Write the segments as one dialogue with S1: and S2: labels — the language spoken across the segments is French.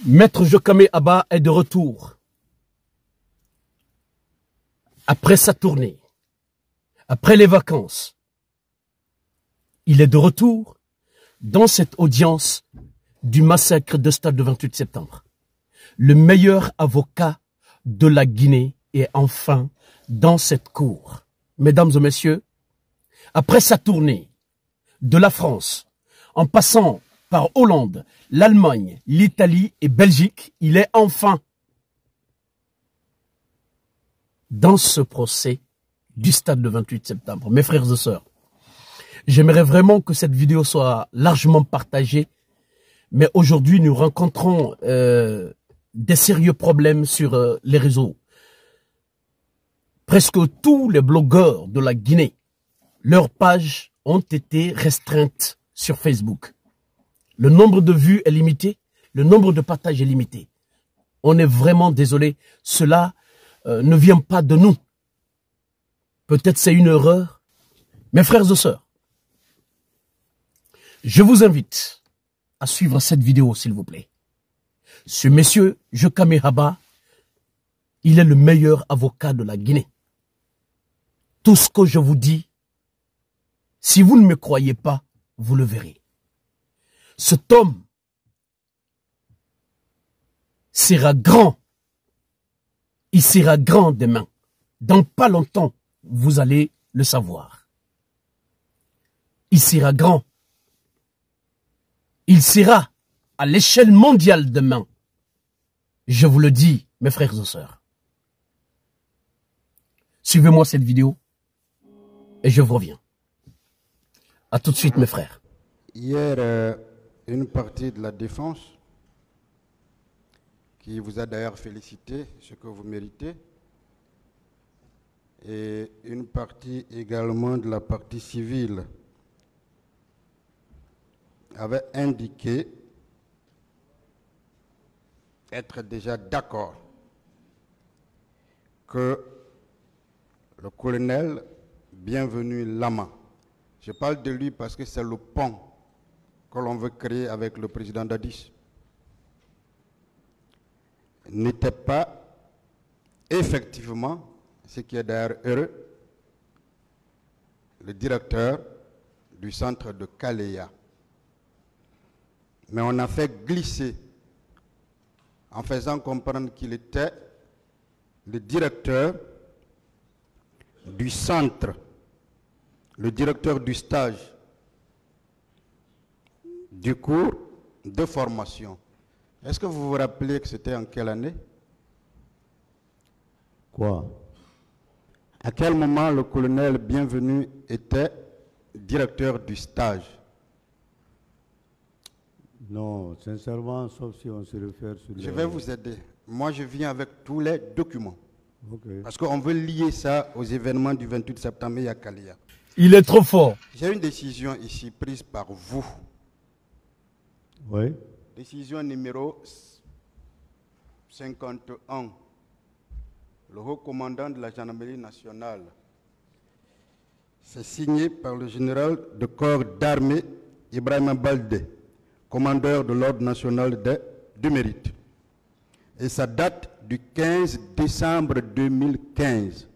S1: Maître Jokame Abba est de retour. Après sa tournée, après les vacances, il est de retour dans cette audience du massacre de Stade du 28 septembre. Le meilleur avocat de la Guinée est enfin dans cette cour. Mesdames et messieurs, après sa tournée de la France, en passant par Hollande, l'Allemagne, l'Italie et Belgique, il est enfin dans ce procès du Stade du 28 septembre. Mes frères et sœurs, j'aimerais vraiment que cette vidéo soit largement partagée, mais aujourd'hui nous rencontrons des sérieux problèmes sur les réseaux. Presque tous les blogueurs de la Guinée, leurs pages ont été restreintes sur Facebook. Le nombre de vues est limité, le nombre de partages est limité. On est vraiment désolé, cela ne vient pas de nous. Peut-être c'est une erreur. Mes frères et sœurs, je vous invite à suivre cette vidéo s'il vous plaît. Ce monsieur Jokame Abba, il est le meilleur avocat de la Guinée. Tout ce que je vous dis, si vous ne me croyez pas, vous le verrez. Cet homme sera grand. Il sera grand demain. Dans pas longtemps, vous allez le savoir. Il sera grand. Il sera à l'échelle mondiale demain. Je vous le dis, mes frères et sœurs. Suivez-moi cette vidéo et je vous reviens. À tout de suite, mes frères.
S2: Hier, une partie de la défense, qui vous a d'ailleurs félicité, ce que vous méritez, et une partie également de la partie civile avait indiqué être déjà d'accord que le colonel Bienvenu Lama, je parle de lui parce que c'est le pont que l'on veut créer avec le président Dadis, n'était pas effectivement, ce qui est d'ailleurs heureux, le directeur du centre de Kaleya. Mais on a fait glisser en faisant comprendre qu'il était le directeur du centre, le directeur du stage, du cours de formation. Est-ce que vous vous rappelez que c'était en quelle année?
S3: Quoi?
S2: À quel moment le colonel Bienvenu était directeur du stage?
S3: Non, sincèrement, sauf si on se réfère sur...
S2: Je vais vous aider. Moi, je viens avec tous les documents.
S3: Okay.
S2: Parce qu'on veut lier ça aux événements du 28 septembre et à Kaleya.
S1: Il est trop fort.
S2: J'ai une décision ici prise par vous.
S3: Oui.
S2: Décision numéro 51. Le haut commandant de la gendarmerie nationale. C'est signé par le général de corps d'armée Ibrahima Baldé, commandeur de l'ordre national du mérite. Et ça date du 15 décembre 2015.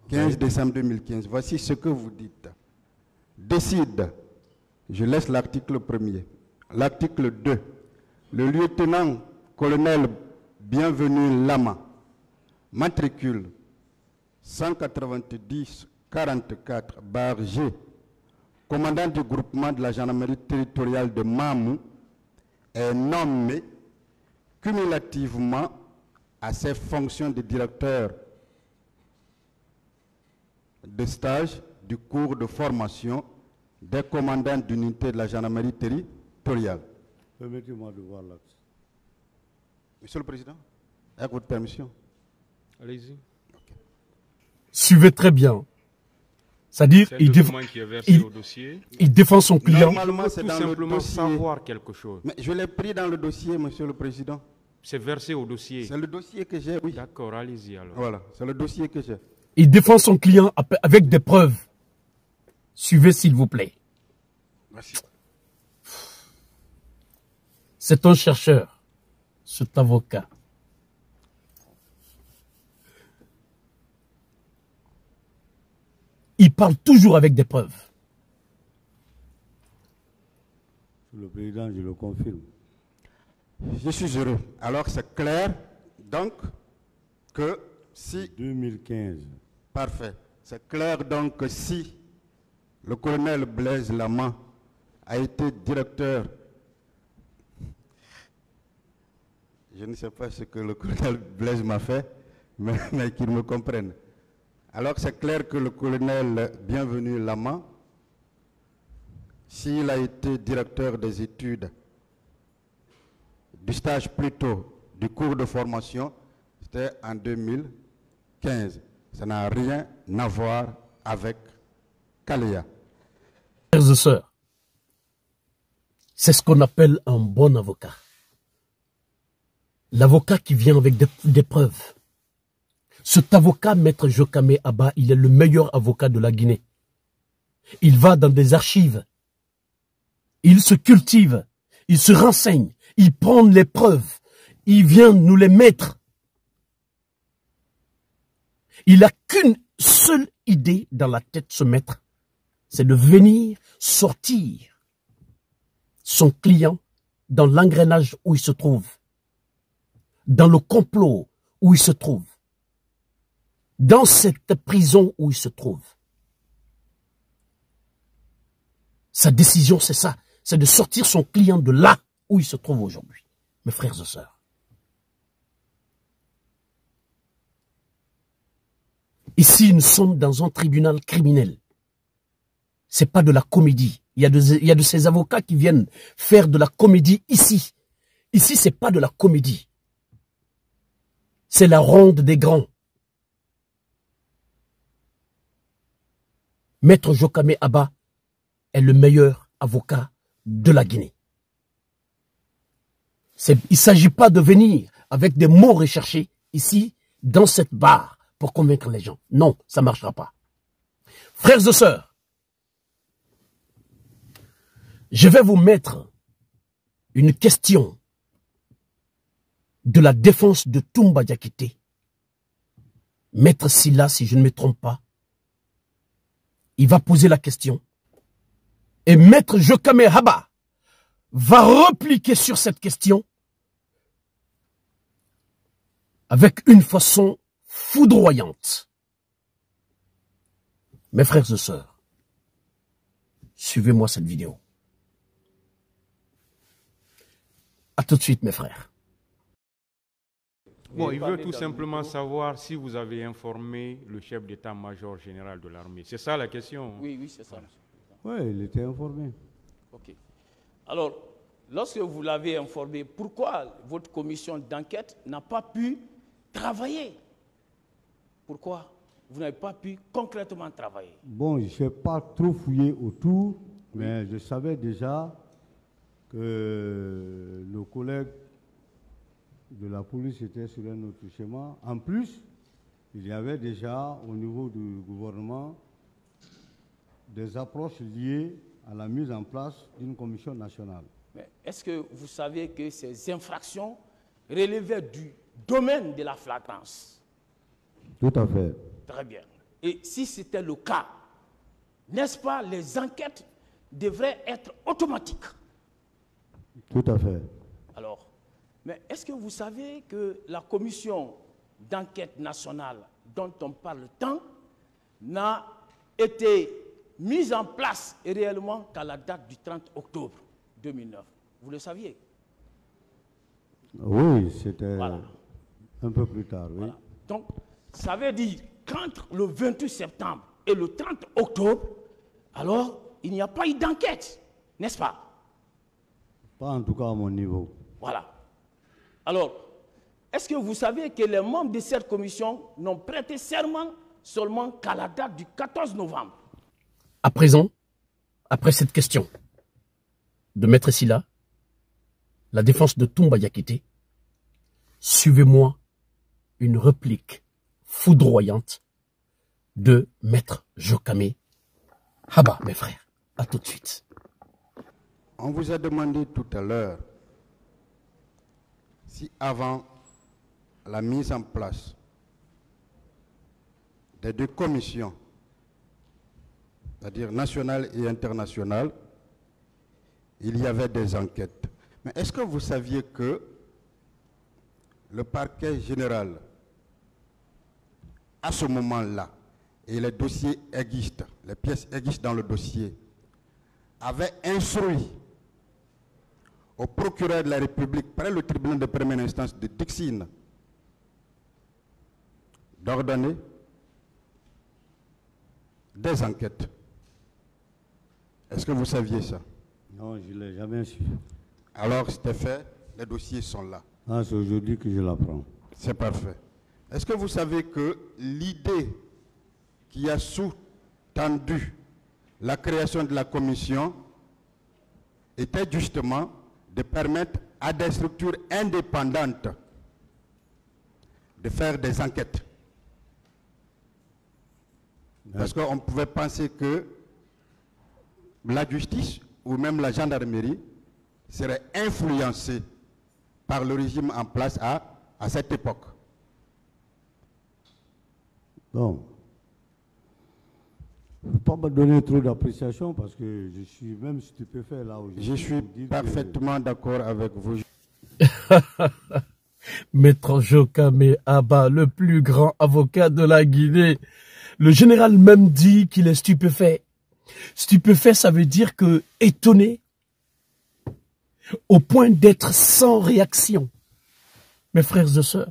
S2: 15 décembre 2015. Voici ce que vous dites. Décide, je laisse l'article 1er. L'article 2. Le lieutenant-colonel Bienvenu Lama, matricule 190-44-G, commandant du groupement de la gendarmerie territoriale de Mamou, est nommé cumulativement à ses fonctions de directeur de stage du cours de formation des commandants d'unité de la gendarmerie territoriale.
S3: Permettez-moi de voir l'acte.
S2: Monsieur le Président, avec votre permission.
S4: Allez-y.
S2: Okay.
S1: Suivez très bien. C'est-à-dire, il défend son client.
S2: Normalement, c'est
S4: tout
S2: dans
S4: simplement
S2: le dossier.
S4: savoir quelque chose.
S2: Mais je l'ai pris dans le dossier, Monsieur le Président.
S4: C'est versé au dossier.
S2: C'est le dossier que j'ai, oui.
S4: D'accord, allez-y alors.
S2: Voilà, c'est le dossier que j'ai.
S1: Il défend son client avec des preuves. Suivez s'il vous plaît.
S2: Merci.
S1: C'est un chercheur. Cet avocat. Il parle toujours avec des preuves.
S3: Le président, je le confirme.
S2: Je suis heureux. Alors c'est clair, donc, que si...
S3: 2015.
S2: Parfait. C'est clair donc que si le colonel Blaise Lama a été directeur, je ne sais pas ce que le colonel Blaise m'a fait, mais qu'il me comprenne. Alors c'est clair que le colonel Bienvenu Lama, s'il a été directeur des études, du stage plutôt, du cours de formation, c'était en 2015. Ça n'a rien à voir avec Kaléa.
S1: Frères et sœurs, c'est ce qu'on appelle un bon avocat. L'avocat qui vient avec des preuves. Cet avocat, Maître Jokame Abba, il est le meilleur avocat de la Guinée. Il va dans des archives. Il se cultive. Il se renseigne. Il prend les preuves. Il vient nous les mettre. Il n'a qu'une seule idée dans la tête, ce maître. C'est de venir sortir son client dans l'engrenage où il se trouve. Dans le complot où il se trouve. Dans cette prison où il se trouve. Sa décision, c'est ça. C'est de sortir son client de là où il se trouve aujourd'hui. Mes frères et sœurs. Ici, nous sommes dans un tribunal criminel. C'est pas de la comédie. Il y a de ces avocats qui viennent faire de la comédie ici. Ici, c'est pas de la comédie. C'est la ronde des grands. Maître Jokame Abba est le meilleur avocat de la Guinée. Il ne s'agit pas de venir avec des mots recherchés ici, dans cette barre, pour convaincre les gens. Non, ça ne marchera pas. Frères et sœurs, je vais vous mettre une question de la défense de Toumba Diakité. Maître Silla, si je ne me trompe pas, il va poser la question. Et Maître Jokame Abba va repliquer sur cette question avec une façon foudroyante. Mes frères et sœurs, suivez-moi cette vidéo. À tout de suite, mes frères.
S4: Bon, il veut tout simplement savoir si vous avez informé le chef d'état-major général de l'armée. C'est ça la question?
S5: Oui, c'est ça.
S3: Oui, il était informé.
S5: Ok. Alors, lorsque vous l'avez informé, pourquoi votre commission d'enquête n'a pas pu travailler? Pourquoi vous n'avez pas pu concrètement travailler?
S3: Bon, je n'ai pas trop fouillé autour, mais je savais déjà que le collègue de la police était sur un autre schéma. En plus, il y avait déjà au niveau du gouvernement des approches liées à la mise en place d'une commission nationale.
S5: Mais est-ce que vous savez que ces infractions relevaient du domaine de la flagrance?
S3: Tout à fait.
S5: Très bien. Et si c'était le cas, n'est-ce pas, les enquêtes devraient être automatiques?
S3: Tout à fait.
S5: Alors, mais est-ce que vous savez que la commission d'enquête nationale dont on parle tant n'a été mise en place réellement qu'à la date du 30 octobre 2009? Vous le saviez?
S3: Oui, c'était
S5: Voilà.
S3: un peu plus tard, oui.
S5: Voilà. Donc, ça veut dire qu'entre le 28 septembre et le 30 octobre, alors, il n'y a pas eu d'enquête, n'est-ce pas?
S3: Pas en tout cas à mon niveau.
S5: Voilà. Alors, est-ce que vous savez que les membres de cette commission n'ont prêté serment seulement qu'à la date du 14 novembre?
S1: À présent, après cette question de Maître Silla, la défense de Toumba Diakité, suivez-moi une réplique foudroyante de Maître Jokame Abba, mes frères. À tout de suite.
S2: On vous a demandé tout à l'heure si avant la mise en place des deux commissions, c'est-à-dire nationale et internationale, il y avait des enquêtes. Mais est-ce que vous saviez que le parquet général, à ce moment-là, et les dossiers existent, les pièces existent dans le dossier, avait instruit au procureur de la République, par le tribunal de première instance de Dixine, d'ordonner des enquêtes. Est-ce que vous saviez ça?
S3: Non, je ne l'ai jamais su.
S2: Alors, c'était fait, les dossiers sont là.
S3: Ah, c'est aujourd'hui que je l'apprends.
S2: C'est parfait. Est-ce que vous savez que l'idée qui a sous-tendu la création de la commission était justement de permettre à des structures indépendantes de faire des enquêtes? Parce qu'on pouvait penser que la justice ou même la gendarmerie serait influencée par le régime en place à cette époque.
S3: Bon. Il ne faut pas me donner trop d'appréciation parce que je suis même stupéfait là aujourd'hui.
S2: Je suis parfaitement d'accord avec vous.
S1: Maître Jokame Abba, le plus grand avocat de la Guinée. Le général même dit qu'il est stupéfait. Stupéfait, ça veut dire que étonné, au point d'être sans réaction. Mes frères et sœurs,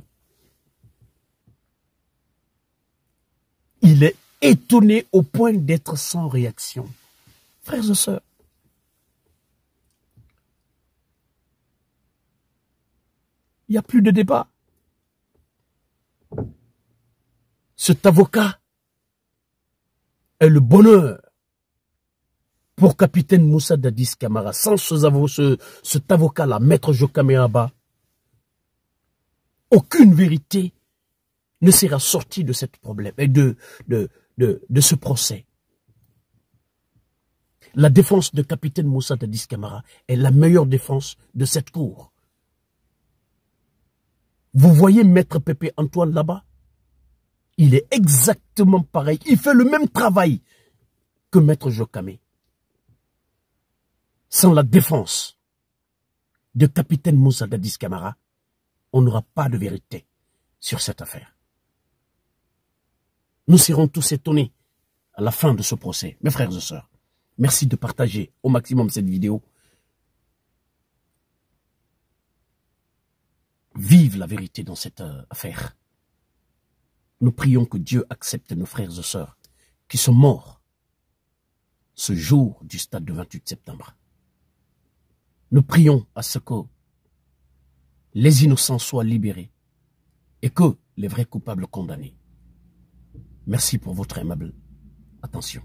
S1: il est étonné au point d'être sans réaction. Frères et sœurs, il n'y a plus de débat. Cet avocat est le bonheur pour capitaine Moussa Dadis Camara. Sans cet avocat-là, maître Jokame Abba, aucune vérité ne sera sortie de ce problème et de ce procès. La défense de capitaine Moussa Dadis Camara est la meilleure défense de cette cour. Vous voyez maître Pépé Antoine là-bas? Il est exactement pareil. Il fait le même travail que maître Jokame. Sans la défense de capitaine Moussa Dadis Camara, on n'aura pas de vérité sur cette affaire. Nous serons tous étonnés à la fin de ce procès. Mes frères et sœurs, merci de partager au maximum cette vidéo. Vive la vérité dans cette affaire. Nous prions que Dieu accepte nos frères et sœurs qui sont morts ce jour du stade de 28 septembre. Nous prions à ce que les innocents soient libérés et que les vrais coupables condamnés. Merci pour votre aimable attention.